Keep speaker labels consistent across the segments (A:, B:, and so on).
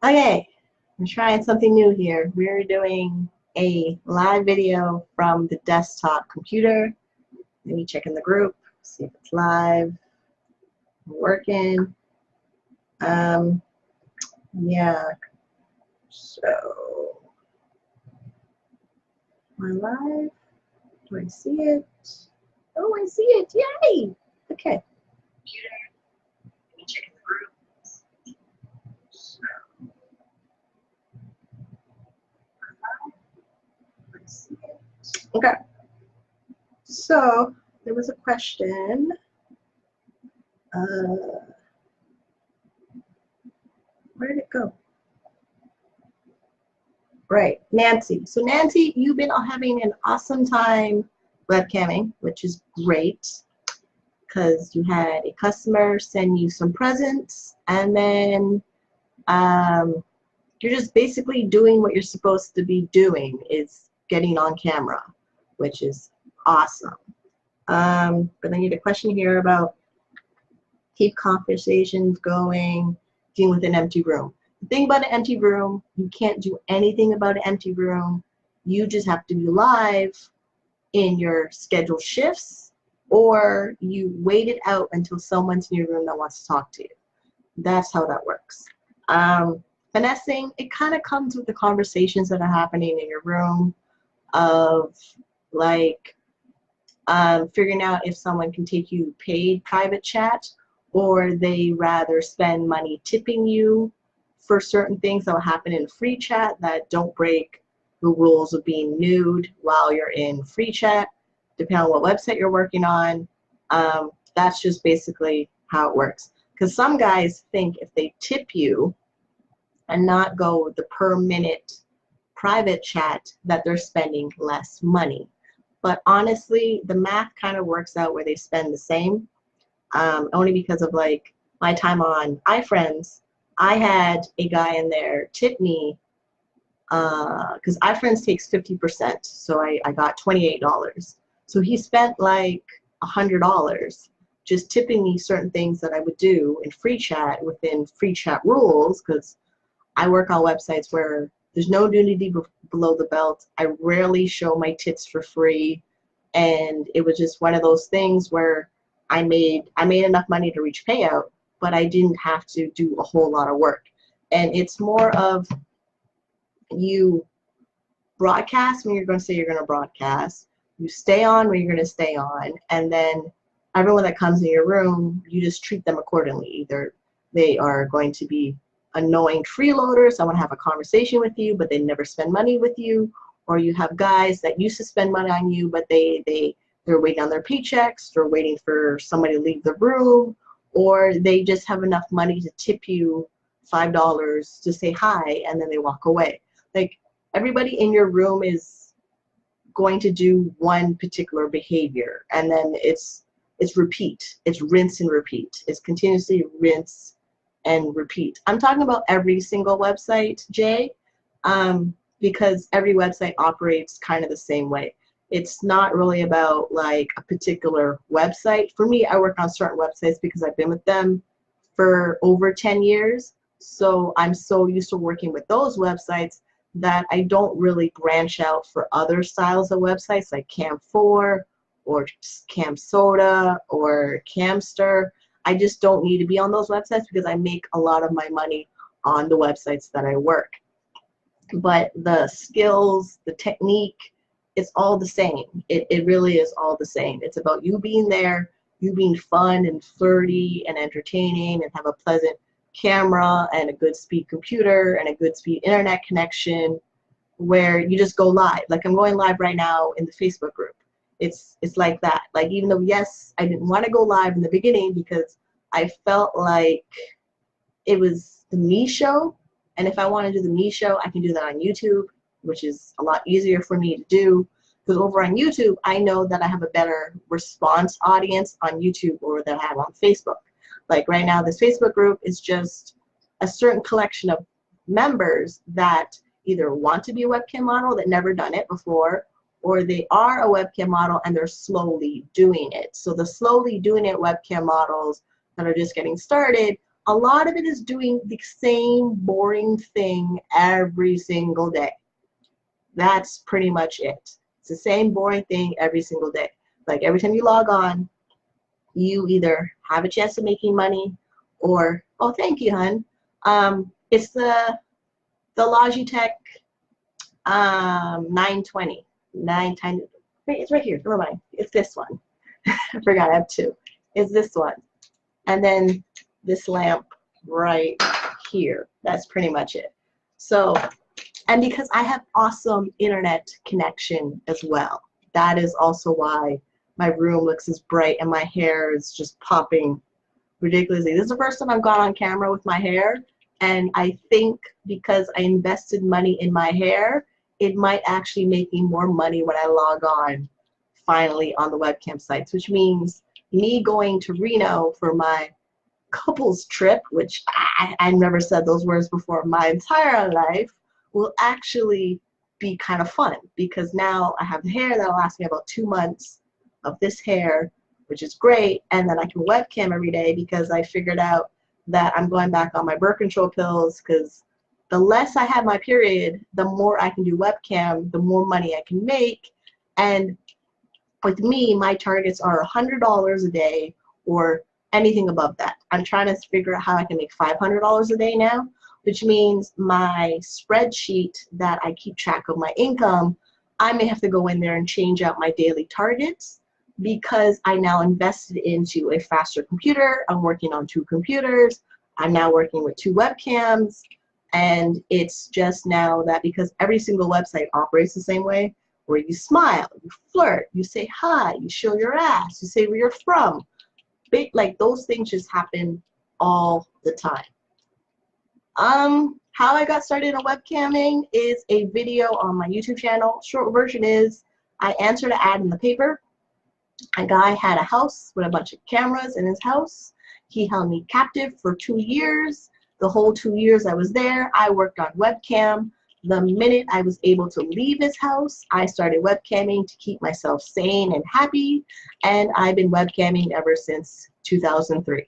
A: Okay, I'm trying something new here. We're doing a live video from the desktop computer. Let me check in the group, see if it's live, working. Yeah, so, am I live? Do I see it? Oh, I see it, yay! Okay. Computer, let me check in the group. Okay, so there was a question. Where did it go? Right, Nancy. So Nancy, you've been having an awesome time webcamming, which is great because you had a customer send you some presents, and then you're just basically doing what you're supposed to be doing, is getting on camera, which is awesome. But I need a question here about keep conversations going, dealing with an empty room. The thing about an empty room, you can't do anything about an empty room. You just have to be live in your scheduled shifts, or you wait it out until someone's in your room that wants to talk to you. That's how that works. Finessing, it kind of comes with the conversations that are happening in your room of like figuring out if someone can take you paid private chat, or they rather spend money tipping you for certain things that will happen in free chat that don't break the rules of being nude while you're in free chat, depending on what website you're working on. That's just basically how it works. Because some guys think if they tip you and not go with the per minute private chat that they're spending less money. But honestly, the math kind of works out where they spend the same. Only because of like my time on iFriends, I had a guy in there tip me because iFriends takes 50%, so I got $28. So he spent like $100 just tipping me certain things that I would do in free chat within free chat rules, because I work on websites where there's no nudity below the belt. I rarely show my tits for free, and it was just one of those things where I made enough money to reach payout, but I didn't have to do a whole lot of work. And it's more of you broadcast when you're going to say you're going to broadcast, you stay on when you're going to stay on, and then everyone that comes in your room, you just treat them accordingly. Either they are going to be annoying freeloaders, I want to have a conversation with you, but they never spend money with you, or you have guys that used to spend money on you, but they're waiting on their paychecks, they're waiting for somebody to leave the room, or they just have enough money to tip you $5 to say hi, and then they walk away. Like, everybody in your room is going to do one particular behavior, and then it's repeat. It's rinse and repeat. It's continuously rinse and repeat. I'm talking about every single website, Jay, because every website operates kind of the same way. It's not really about like a particular website. For me, I work on certain websites because I've been with them for over 10 years. So I'm so used to working with those websites that I don't really branch out for other styles of websites like Cam4 or CamSoda or Camster. I just don't need to be on those websites because I make a lot of my money on the websites that I work. But the skills, the technique, it's all the same. It really is all the same. It's about you being there, you being fun and flirty and entertaining and have a pleasant camera and a good speed computer and a good speed internet connection where you just go live. Like I'm going live right now in the Facebook group. It's like that. Like, even though, yes, I didn't want to go live in the beginning because I felt like it was the me show, and if I want to do the me show, I can do that on YouTube, which is a lot easier for me to do, because over on YouTube, I know that I have a better response audience on YouTube or that I have on Facebook. Like right now, this Facebook group is just a certain collection of members that either want to be a webcam model that never done it before, or they are a webcam model and they're slowly doing it. So the slowly doing it webcam models that are just getting started, a lot of it is doing the same boring thing every single day. That's pretty much it. It's the same boring thing every single day. Like every time you log on, you either have a chance of making money or, oh, thank you, hun. It's the Logitech 920. Wait, it's right here. Never mind. It's this one. I forgot I have two. It's this one. And then this lamp right here. That's pretty much it. So, and because I have awesome internet connection as well, that is also why my room looks as bright and my hair is just popping ridiculously. This is the first time I've gone on camera with my hair, and I think because I invested money in my hair, it might actually make me more money when I log on finally on the webcam sites, which means me going to Reno for my couples trip, which I never said those words before in my entire life, will actually be kind of fun, because now I have the hair that'll last me about 2 months of this hair, which is great, and then I can webcam every day because I figured out that I'm going back on my birth control pills, because the less I have my period, the more I can do webcam, the more money I can make. And with me, my targets are $100 a day or anything above that. I'm trying to figure out how I can make $500 a day now, which means my spreadsheet that I keep track of my income, I may have to go in there and change out my daily targets, because I now invested into a faster computer. I'm working on 2 computers. I'm now working with 2 webcams. And it's just now that because every single website operates the same way, where you smile, you flirt, you say hi, you show your ass, you say where you're from. Like those things just happen all the time. How I got started in webcamming is a video on my YouTube channel. Short version is I answered an ad in the paper. A guy had a house with a bunch of cameras in his house. He held me captive for 2 years. The whole 2 years I was there, I worked on webcam. The minute I was able to leave his house, I started webcamming to keep myself sane and happy, and I've been webcamming ever since 2003.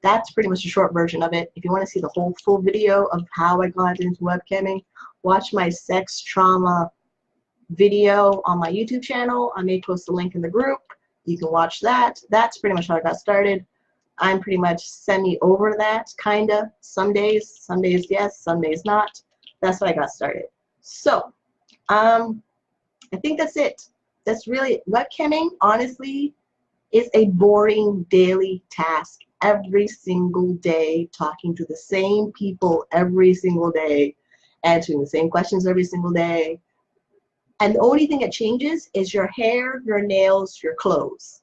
A: That's pretty much a short version of it. If you want to see the whole full video of how I got into webcamming, watch my sex trauma video on my YouTube channel. I may post a link in the group. You can watch that. That's pretty much how I got started. I'm pretty much semi over that, kinda. Some days yes, some days not. That's how I got started. So, I think that's it. That's really, webcamming, honestly, is a boring daily task. Every single day, talking to the same people every single day, answering the same questions every single day. And the only thing that changes is your hair, your nails, your clothes.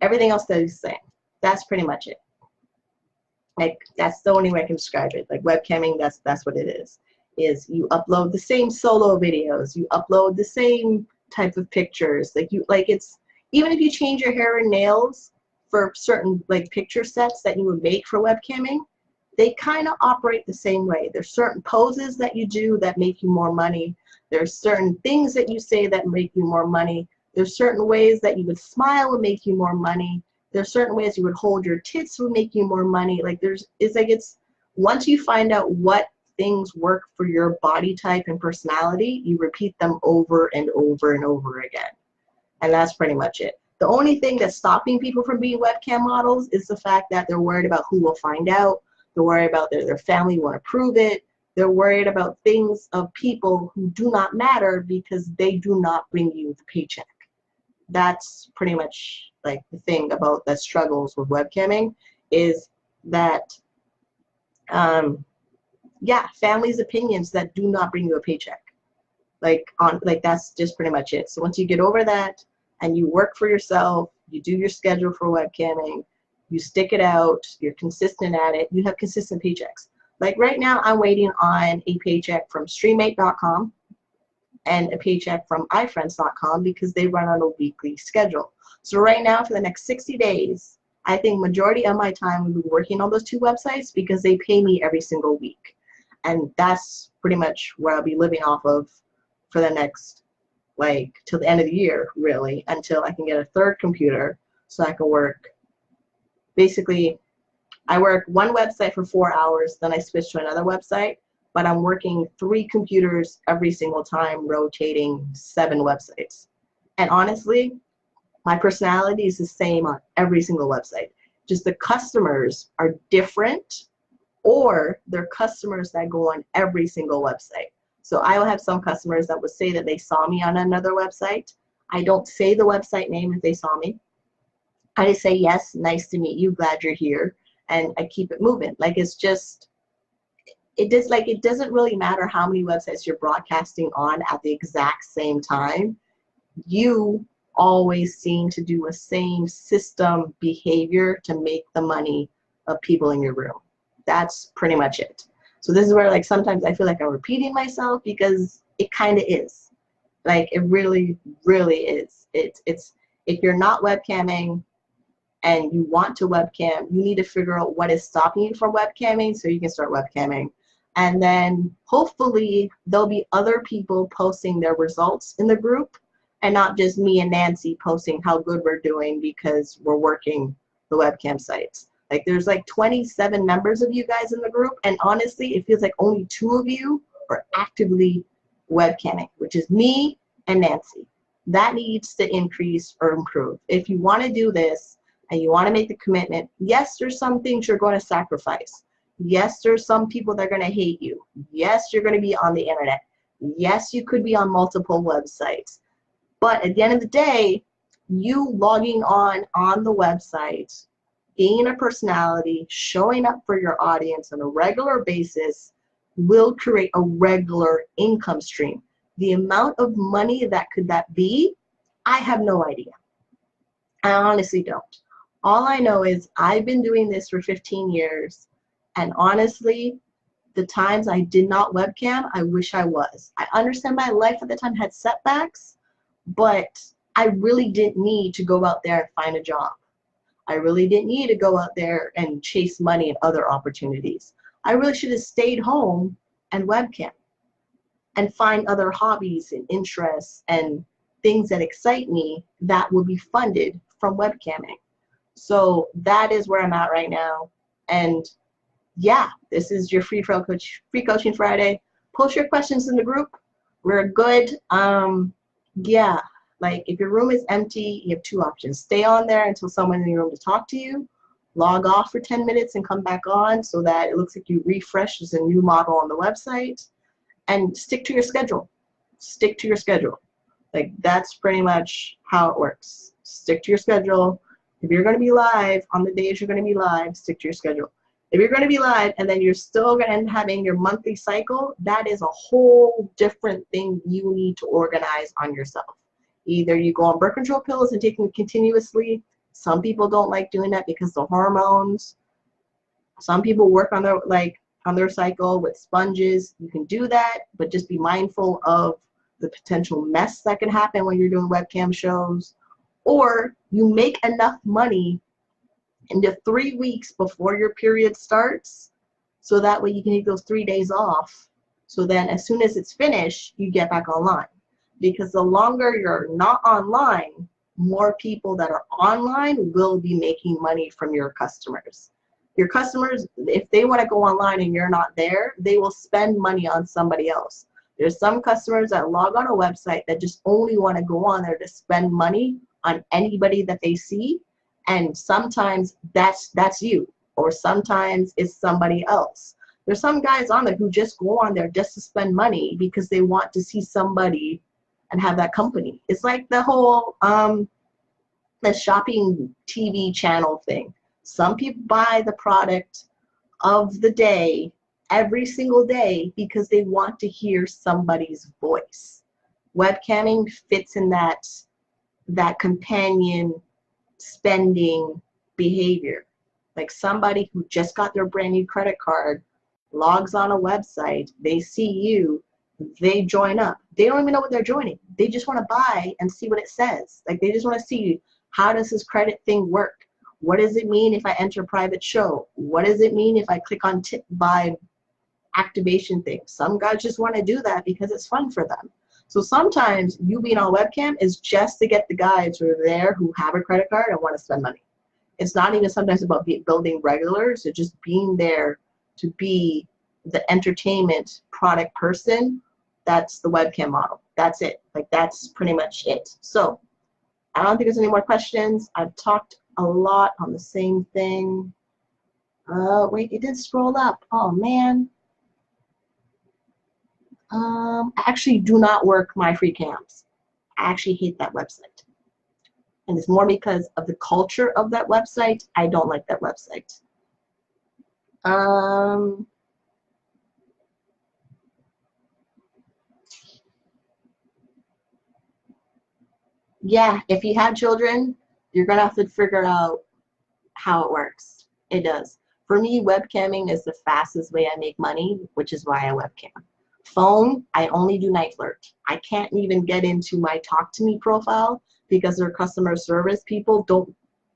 A: Everything else stays the same. That's pretty much it. Like, that's the only way I can describe it. Like, webcamming, that's what it is you upload the same solo videos, you upload the same type of pictures. It's, even if you change your hair and nails for certain like picture sets that you would make for webcamming, they kind of operate the same way. There's certain poses that you do that make you more money. There's certain things that you say that make you more money. There's certain ways that you would smile would make you more money. There's certain ways you would hold your tits would make you more money. Like it's once you find out what things work for your body type and personality, you repeat them over and over and over again. And that's pretty much it. The only thing that's stopping people from being webcam models is the fact that they're worried about who will find out. They're worried about their family want to prove it. They're worried about things of people who do not matter because they do not bring you the paycheck. That's pretty much like the thing about the struggles with webcamming, is that yeah, families' opinions that do not bring you a paycheck. That's just pretty much it. So once you get over that and you work for yourself, you do your schedule for webcamming, you stick it out, you're consistent at it, you have consistent paychecks. Like right now, I'm waiting on a paycheck from streammate.com and a paycheck from iFriends.com because they run on a weekly schedule. So right now, for the next 60 days, I think majority of my time will be working on those 2 websites because they pay me every single week. And that's pretty much where I'll be living off of for the next, like, till the end of the year, really, until I can get a 3rd computer so I can work basically I work one website for 4 hours, then I switch to another website, but I'm working 3 computers every single time, rotating 7 websites. And honestly, my personality is the same on every single website. Just the customers are different, or they're customers that go on every single website. So I will have some customers that would say that they saw me on another website. I don't say the website name if they saw me. I just say, yes, nice to meet you, glad you're here, and I keep it moving. Like, it's just, it doesn't really matter how many websites you're broadcasting on at the exact same time. You always seem to do a same system behavior to make the money of people in your room. That's pretty much it. So this is where, like, sometimes I feel like I'm repeating myself, because it kind of is. Like, it really, really is. It's if you're not webcamming and you want to webcam, you need to figure out what is stopping you from webcamming so you can start webcamming. And then hopefully there'll be other people posting their results in the group, and not just me and Nancy posting how good we're doing because we're working the webcam sites. Like, there's like 27 members of you guys in the group, and honestly, it feels like only 2 of you are actively webcamming, which is me and Nancy. That needs to increase or improve. If you want to do this and you want to make the commitment, yes, there's some things you're going to sacrifice. Yes, there's some people that are going to hate you. Yes, you're going to be on the internet. Yes, you could be on multiple websites. But at the end of the day, you logging on the website, being a personality, showing up for your audience on a regular basis will create a regular income stream. The amount of money that could be, I have no idea. I honestly don't. All I know is I've been doing this for 15 years, and honestly, the times I did not webcam, I wish I was. I understand my life at the time had setbacks, but I really didn't need to go out there and find a job. I really didn't need to go out there and chase money and other opportunities. I really should have stayed home and webcam and find other hobbies and interests and things that excite me that will be funded from webcamming. So that is where I'm at right now. And yeah, this is your free coaching Friday. Post your questions in the group. We're good. Yeah, like, if your room is empty, you have 2 options. Stay on there until someone in your room to talk to you. Log off for 10 minutes and come back on so that it looks like you refresh as a new model on the website. And stick to your schedule. Stick to your schedule. Like, that's pretty much how it works. Stick to your schedule. If you're going to be live on the days you're going to be live, stick to your schedule. If you're going to be live and then you're still going to end up having your monthly cycle, that is a whole different thing you need to organize on yourself. Either you go on birth control pills and take them continuously. Some people don't like doing that because the hormones. Some people work on their cycle with sponges. You can do that, but just be mindful of the potential mess that can happen when you're doing webcam shows. Or you make enough money in the 3 weeks before your period starts, so that way you can take those 3 days off. So then as soon as it's finished, you get back online. Because the longer you're not online, more people that are online will be making money from your customers. Your customers, if they want to go online and you're not there, they will spend money on somebody else. There's some customers that log on a website that just only want to go on there to spend money on anybody that they see. And sometimes that's you, or sometimes it's somebody else. There's some guys on there who just go on there just to spend money because they want to see somebody and have that company. It's like the whole the shopping TV channel thing. Some people buy the product of the day every single day because they want to hear somebody's voice. Webcamming fits in that companion spending behavior. Like, somebody who just got their brand new credit card logs on a website, they see you, they join up. They don't even know what they're joining. They just want to buy and see what it says. Like, they just want to see, how does this credit thing work? What does it mean if I enter private show? What does it mean if I click on tip buy activation thing? Some guys just want to do that because it's fun for them. So sometimes you being on webcam is just to get the guys who are there who have a credit card and want to spend money. It's not even sometimes about building regulars, it's just being there to be the entertainment product person. That's the webcam model. That's it. Like, that's pretty much it. So I don't think there's any more questions. I've talked a lot on the same thing. Wait, it did scroll up. Oh man. I actually do not work my free camps. I actually hate that website. And it's more because of the culture of that website. I don't like that website. Yeah, if you have children, you're gonna have to figure out how it works. It does. For me, webcamming is the fastest way I make money, which is why I webcam. Phone, I only do night flirt. I can't even get into my talk to me profile because their customer service people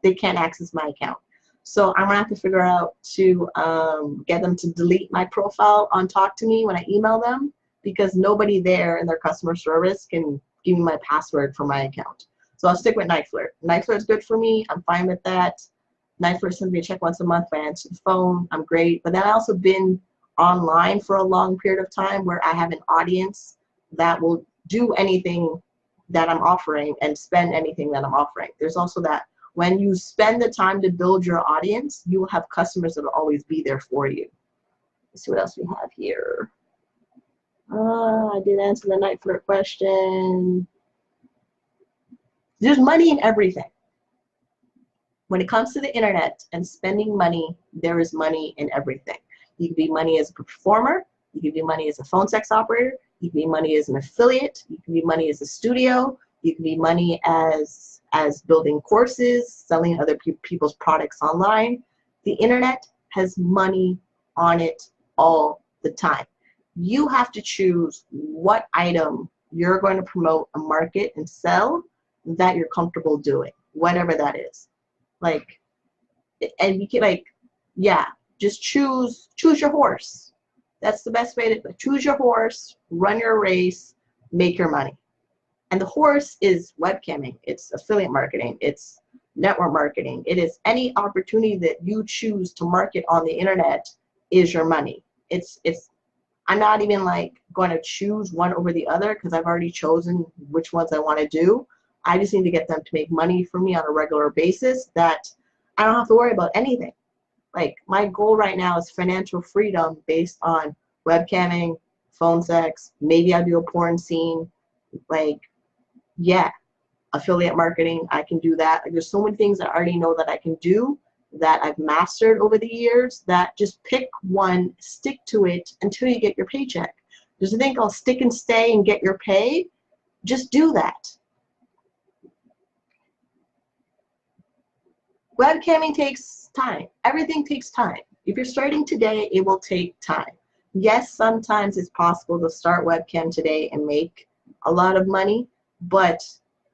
A: they can't access my account. So I'm gonna have to figure out to get them to delete my profile on talk to me when I email them, because nobody there in their customer service can give me my password for my account. So I'll stick with night flirt. Night flirt is good for me. I'm fine with that. Night flirt sends me a check once a month if I answer the phone. I'm great. But then I also been online for a long period of time where I have an audience that will do anything that I'm offering and spend anything that I'm offering. There's also that when you spend the time to build your audience, you will have customers that will always be there for you. Let's see what else we have here. I did answer the night flirt question. There's money in everything. When it comes to the internet and spending money, there is money in everything. You can be money as a performer. You can be money as a phone sex operator. You can be money as an affiliate. You can be money as a studio. You can be money as building courses, selling other people's products online. The internet has money on it all the time. You have to choose what item you're going to promote, and market, and sell that you're comfortable doing, whatever that is. Like, and you can, like, yeah, just choose your horse. That's the best way to choose your horse, run your race, make your money. And the horse is webcamming, it's affiliate marketing, it's network marketing, it is any opportunity that you choose to market on the internet is your money. I'm not even like going to choose one over the other because I've already chosen which ones I want to do. I just need to get them to make money for me on a regular basis that I don't have to worry about anything. Like, my goal right now is financial freedom based on webcamming, phone sex, maybe I'll do a porn scene. Like, yeah, affiliate marketing, I can do that. Like, there's so many things I already know that I can do that I've mastered over the years, that just pick one, stick to it until you get your paycheck. There's a thing called stick and stay and get your pay. Just do that. Webcamming takes time. Everything takes time. If you're starting today, it will take time. Yes, sometimes it's possible to start webcam today and make a lot of money, but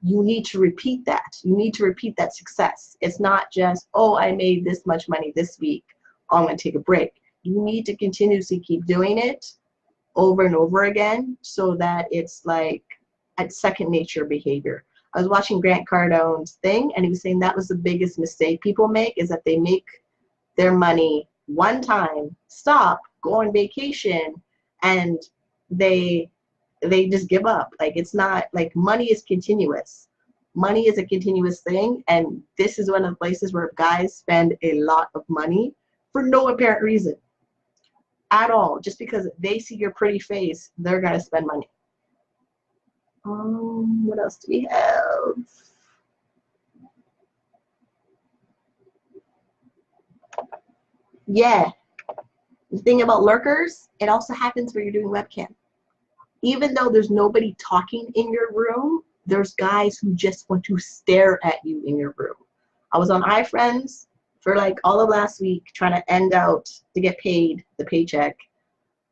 A: you need to repeat that. You need to repeat that success. It's not just, oh, I made this much money this week, oh, I'm going to take a break. You need to continuously keep doing it over and over again so that it's like a second nature behavior. I was watching Grant Cardone's thing, and he was saying that was the biggest mistake people make, is that they make their money one time, stop, go on vacation, and they just give up. Like, it's not, like, money is continuous. Money is a continuous thing, and this is one of the places where guys spend a lot of money for no apparent reason at all. Just because they see your pretty face, they're gonna spend money. What else do we have? Yeah, the thing about lurkers, it also happens when you're doing webcam. Even though there's nobody talking in your room, there's guys who just want to stare at you in your room. I was on iFriends for like all of last week trying to end out to get paid the paycheck,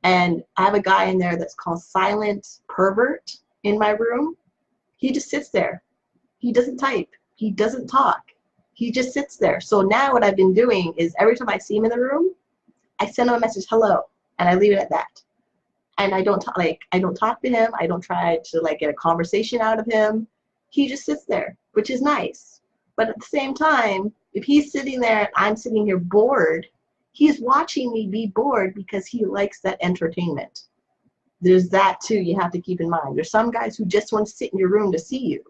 A: and I have a guy in there that's called Silent Pervert in my room. He just sits there. He doesn't type. He doesn't talk. He just sits there. So now what I've been doing is every time I see him in the room, I send him a message, hello, and I leave it at that. And I don't talk to him. I don't try to like get a conversation out of him. He just sits there, which is nice. But at the same time, If he's sitting there and I'm sitting here bored, he's watching me be bored because he likes that entertainment. There's that too you have to keep in mind. There's some guys who just want to sit in your room to see you.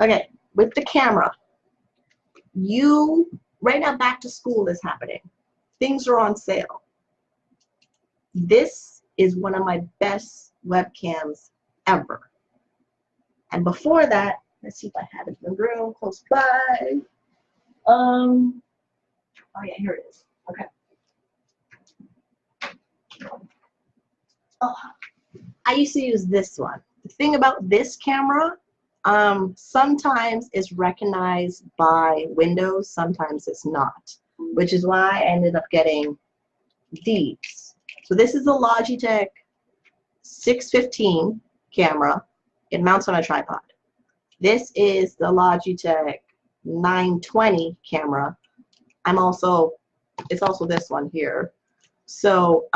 A: Okay, with the camera, right now back to school is happening. Things are on sale. This is one of my best webcams ever. And before that, let's see if I have it in the room close by. Oh yeah, here it is. Okay. Oh, I used to use this one. The thing about this camera, sometimes it's recognized by Windows, sometimes it's not, which is why I ended up getting these. So this is a Logitech 615 camera. It mounts on a tripod. This is the Logitech 920 camera. It's also this one here. So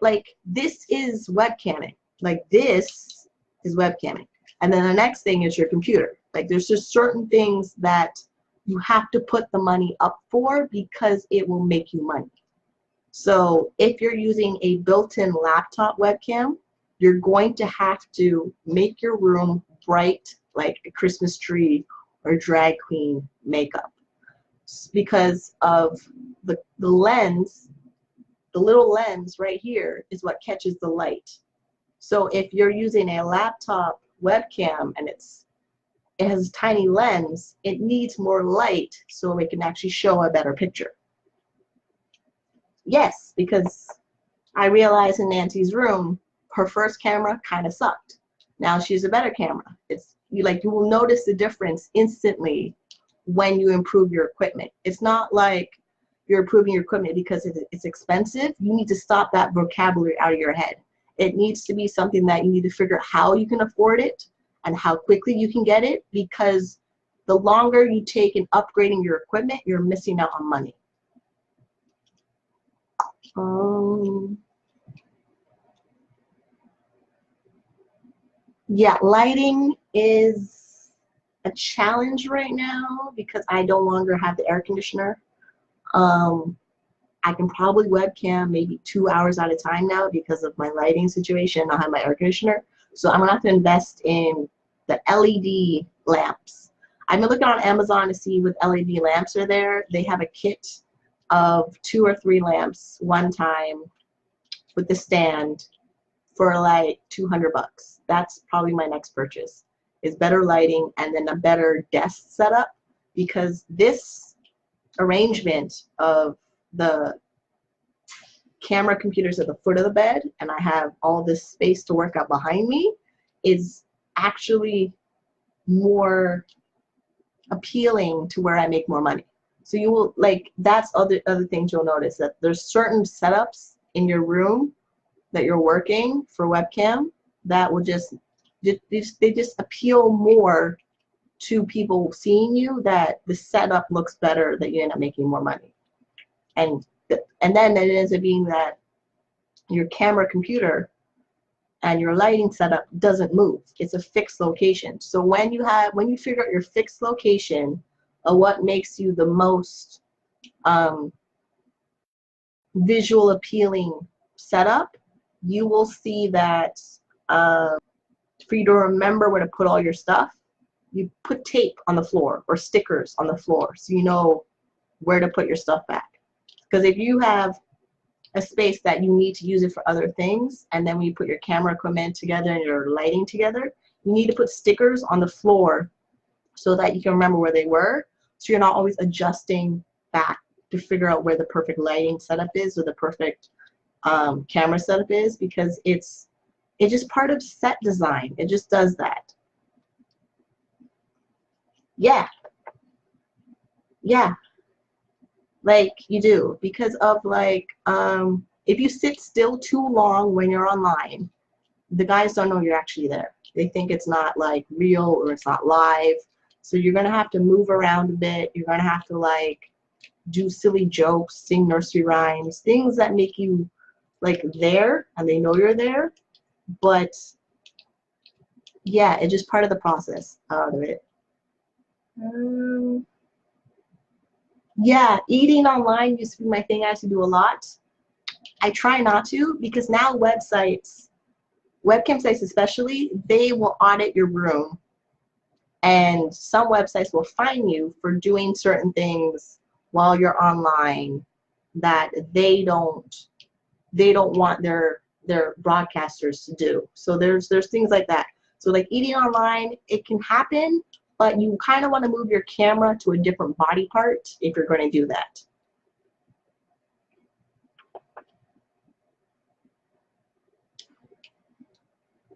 A: like this is webcamming. Like this is webcamming. And then the next thing is your computer. Like there's just certain things that you have to put the money up for because it will make you money. So if you're using a built-in laptop webcam, you're going to have to make your room bright like a Christmas tree or drag queen makeup because of the lens. The little lens right here is what catches the light. So if you're using a laptop webcam and it has a tiny lens, it needs more light so it can actually show a better picture. Yes, because I realized in Nancy's room, her first camera kind of sucked. Now she's a better camera. You will notice the difference instantly when you improve your equipment. It's not like you're improving your equipment because it's expensive. You need to stop that vocabulary out of your head. It needs to be something that you need to figure out how you can afford it and how quickly you can get it, because the longer you take in upgrading your equipment, you're missing out on money. Yeah, lighting is a challenge right now because I no longer have the air conditioner. I can probably webcam maybe 2 hours at a time now because of my lighting situation. I have my air conditioner. So I'm gonna have to invest in the LED lamps. I've been looking on Amazon to see what LED lamps are there. They have a kit of 2 or 3 lamps one time with the stand for like $200. That's probably my next purchase, is better lighting and then a better desk setup, because this arrangement of the camera computers at the foot of the bed and I have all this space to work out behind me is actually more appealing to where I make more money. So you will, like, that's other things you'll notice, that there's certain setups in your room that you're working for webcam that will they just appeal more to people seeing you, that the setup looks better, that you end up making more money. And then it ends up being that your camera computer and your lighting setup doesn't move. It's a fixed location. So when you figure out your fixed location of what makes you the most visual appealing setup, you will see that for you to remember where to put all your stuff, you put tape on the floor or stickers on the floor so you know where to put your stuff back. Because if you have a space that you need to use it for other things, and then when you put your camera equipment together and your lighting together, you need to put stickers on the floor so that you can remember where they were, so you're not always adjusting back to figure out where the perfect lighting setup is or the perfect camera setup is, because it's just part of set design. It just does that. Yeah. Like you do, because of like if you sit still too long when you're online, the guys don't know you're actually there. They think it's not like real or it's not live. So you're gonna have to move around a bit. You're gonna have to like do silly jokes, sing nursery rhymes, things that make you like there and they know you're there. But yeah, it's just part of the process out of it. Yeah, eating online used to be my thing. I used to do a lot. I try not to, because now websites, webcam sites especially, they will audit your room, and some websites will fine you for doing certain things while you're online that they don't want their broadcasters to do. So there's things like that. So like eating online, it can happen, but you kind of want to move your camera to a different body part if you're going to do that.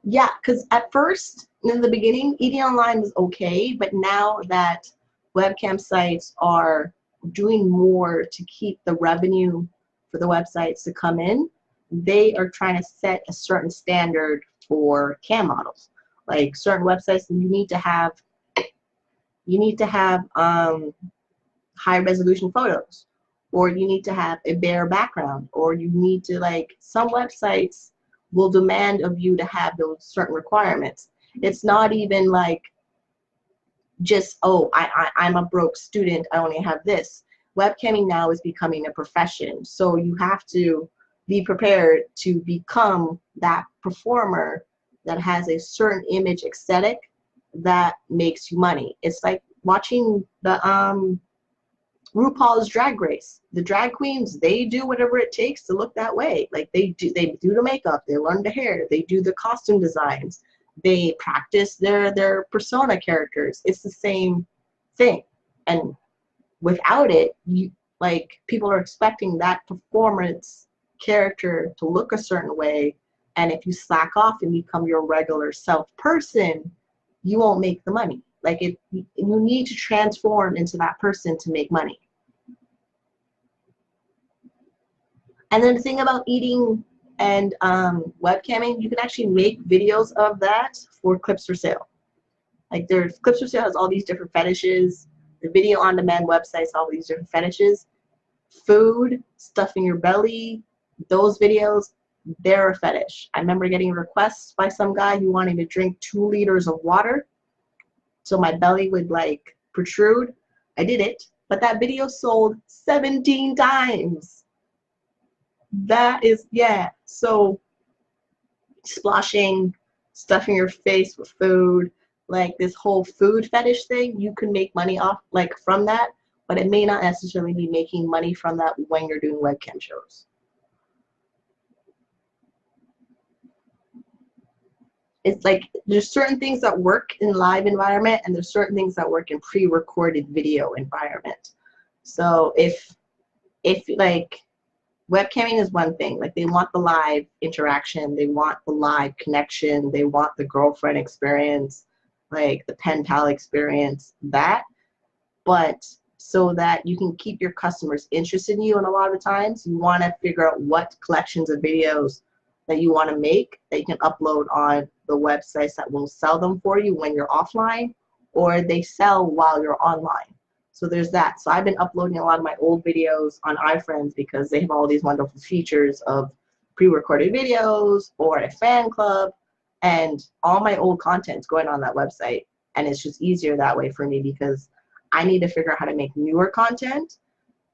A: Yeah, because at first, in the beginning, eating online was okay, but now that webcam sites are doing more to keep the revenue for the websites to come in, they are trying to set a certain standard for cam models. Like certain websites, you need to have high resolution photos, or you need to have a bare background, or you need to, like, some websites will demand of you to have those certain requirements. It's not even like just, oh, I'm a broke student, I only have this. Webcamming now is becoming a profession, so you have to be prepared to become that performer that has a certain image aesthetic that makes you money. It's like watching the RuPaul's Drag Race. The drag queens, they do whatever it takes to look that way. Like they do the makeup, they learn the hair, they do the costume designs, they practice their persona characters. It's the same thing. And without it, like, people are expecting that performance character to look a certain way, and if you slack off and become your regular self person, you won't make the money. Like, you need to transform into that person to make money. And then the thing about eating and webcamming, you can actually make videos of that for clips for sale. Like, there's clips for sale has all these different fetishes. The video on demand websites, all these different fetishes. Food, stuffing your belly, those videos, they're a fetish. I remember getting requests by some guy who wanted to drink 2 liters of water so my belly would, like, protrude. I did it, but that video sold 17 times. That is, yeah. So splashing, stuffing your face with food, like this whole food fetish thing, you can make money off, like, from that, but it may not necessarily be making money from that when you're doing webcam shows. It's like there's certain things that work in live environment, and there's certain things that work in pre-recorded video environment. So if like, webcamming is one thing, like, they want the live interaction, they want the live connection, they want the girlfriend experience, like the pen pal experience, that. But so that you can keep your customers interested in you, and a lot of times you want to figure out what collections of videos that you want to make that you can upload on the websites that will sell them for you when you're offline, or they sell while you're online. So there's that. So I've been uploading a lot of my old videos on iFriends because they have all these wonderful features of pre-recorded videos or a fan club, and all my old content's going on that website. And it's just easier that way for me because I need to figure out how to make newer content,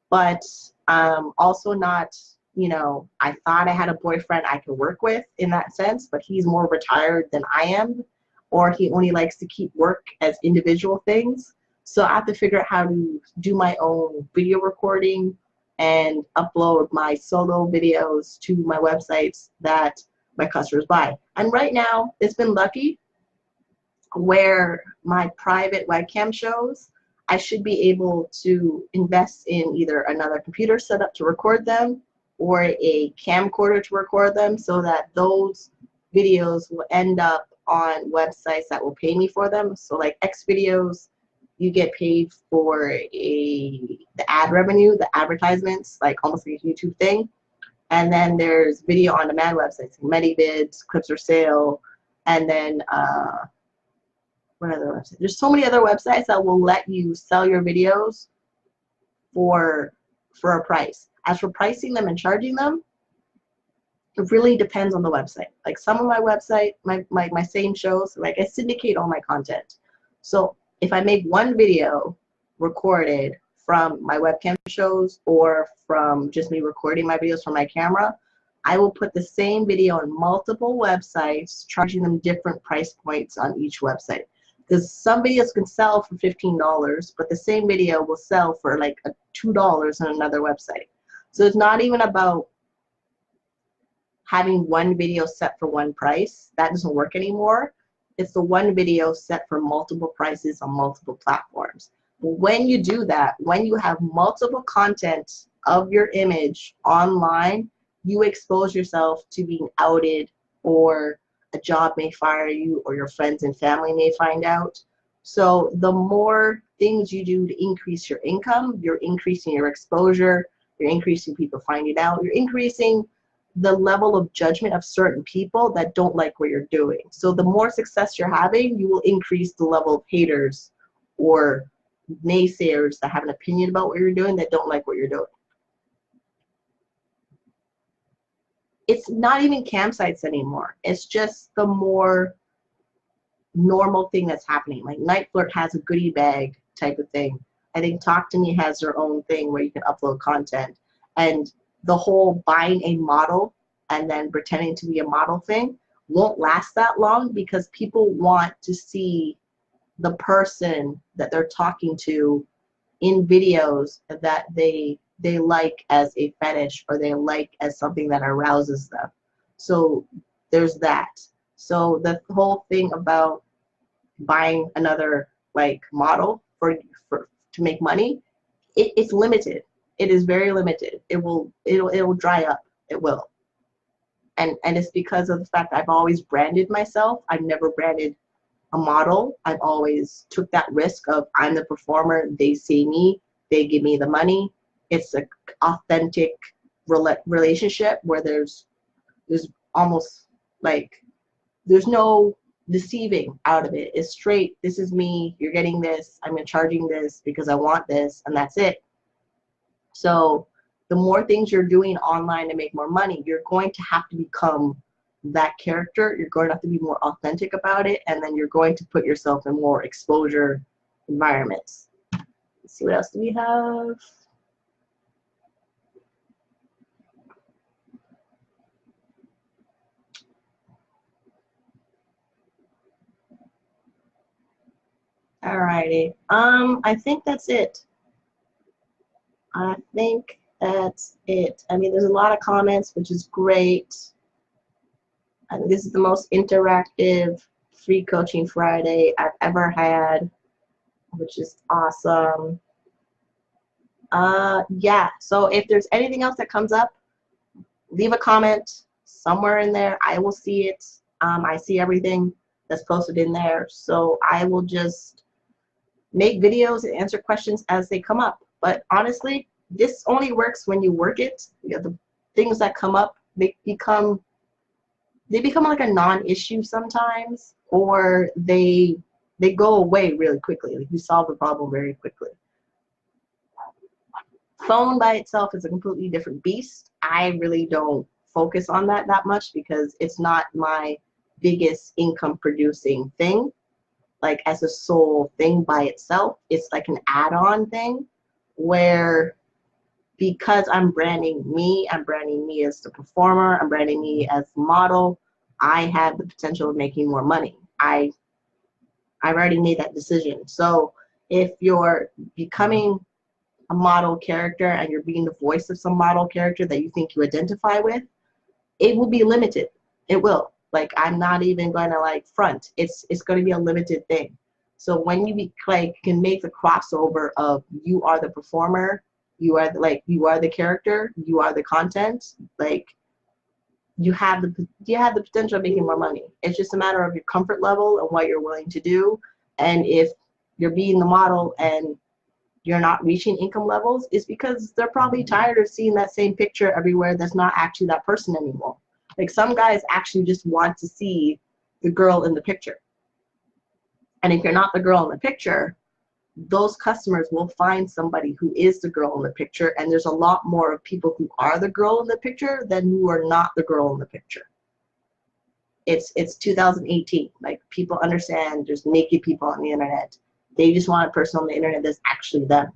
A: but also not, you know, I thought I had a boyfriend I could work with in that sense, but he's more retired than I am, or he only likes to keep work as individual things. So I have to figure out how to do my own video recording and upload my solo videos to my websites that my customers buy. And right now, it's been lucky where my private webcam shows, I should be able to invest in either another computer setup to record them or a camcorder to record them, so that those videos will end up on websites that will pay me for them. So like X videos, you get paid for the ad revenue, the advertisements, like almost like a YouTube thing. And then there's video on demand websites, ManyVids, Clips for Sale, and then what other websites? There's so many other websites that will let you sell your videos for for a price. As for pricing them and charging them, it really depends on the website. Like some of my website, my same shows, like I syndicate all my content. So if I make one video recorded from my webcam shows or from just me recording my videos from my camera, I will put the same video on multiple websites, charging them different price points on each website. Because some videos can sell for $15, but the same video will sell for like $2 on another website. So it's not even about having one video set for one price. That doesn't work anymore. It's the one video set for multiple prices on multiple platforms. When you do that, when you have multiple content of your image online, you expose yourself to being outed, or a job may fire you, or your friends and family may find out. So the more things you do to increase your income, you're increasing your exposure, you're increasing people finding out, you're increasing the level of judgment of certain people that don't like what you're doing. So the more success you're having, you will increase the level of haters or naysayers that have an opinion about what you're doing that don't like what you're doing. It's not even campsites anymore. It's just the more normal thing that's happening. Like Night Flirt has a goodie bag type of thing. I think Talk to Me has their own thing where you can upload content. And the whole buying a model and then pretending to be a model thing won't last that long, because people want to see the person that they're talking to in videos that they like as a fetish, or they like as something that arouses them. So there's that. So the whole thing about buying another like model to make money, it's limited. It is very limited. It'll dry up. It will. And it's because of the fact I've always branded myself. I've never branded a model. I've always took that risk of I'm the performer. They see me. They give me the money. It's an authentic relationship where there's almost like there's no deceiving out of it. It's straight. This is me. You're getting this. I'm charging this because I want this, and that's it. So the more things you're doing online to make more money, you're going to have to become that character. You're going to have to be more authentic about it, and then you're going to put yourself in more exposure environments. Let's see, what else do we have? Alrighty. I think that's it. I think that's it. I mean, there's a lot of comments, which is great. I think this is the most interactive free coaching Friday I've ever had, which is awesome. Yeah, so if there's anything else that comes up, leave a comment somewhere in there. I will see it. I see everything that's posted in there. So I will just make videos and answer questions as they come up. But honestly, this only works when you work it. You know, the things that come up, they become like a non-issue sometimes, or they go away really quickly. Like you solve the problem very quickly. Phone by itself is a completely different beast. I really don't focus on that much because it's not my biggest income producing thing. Like as a sole thing by itself, it's like an add-on thing where, because I'm branding me as the performer, I'm branding me as the model, I have the potential of making more money. I've already made that decision. So if you're becoming a model character and you're being the voice of some model character that you think you identify with, it will be limited. It will. Like, I'm not even going to like front. It's going to be a limited thing. So when you can make the crossover of you are the performer, you are the character, you are the content, like you have the potential of making more money. It's just a matter of your comfort level and what you're willing to do. And if you're being the model and you're not reaching income levels, it's because they're probably tired of seeing that same picture everywhere that's not actually that person anymore. Like some guys actually just want to see the girl in the picture. And if you're not the girl in the picture, those customers will find somebody who is the girl in the picture, and there's a lot more of people who are the girl in the picture than who are not the girl in the picture. It's 2018. Like, people understand there's naked people on the internet. They just want a person on the internet that's actually them.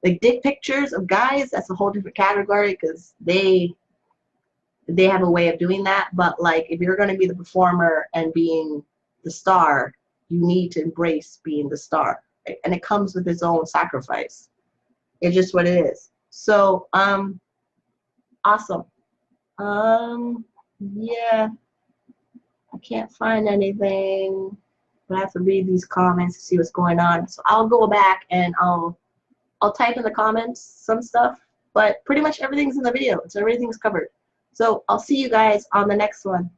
A: Like, dick pictures of guys, that's a whole different category, because they have a way of doing that. But like, if you're going to be the performer and being the star, you need to embrace being the star, right? And it comes with its own sacrifice. It's just what it is. So awesome. Yeah, I can't find anything, but I have to read these comments to see what's going on. So I'll go back and I'll type in the comments some stuff, but pretty much everything's in the video, so everything's covered. So I'll see you guys on the next one.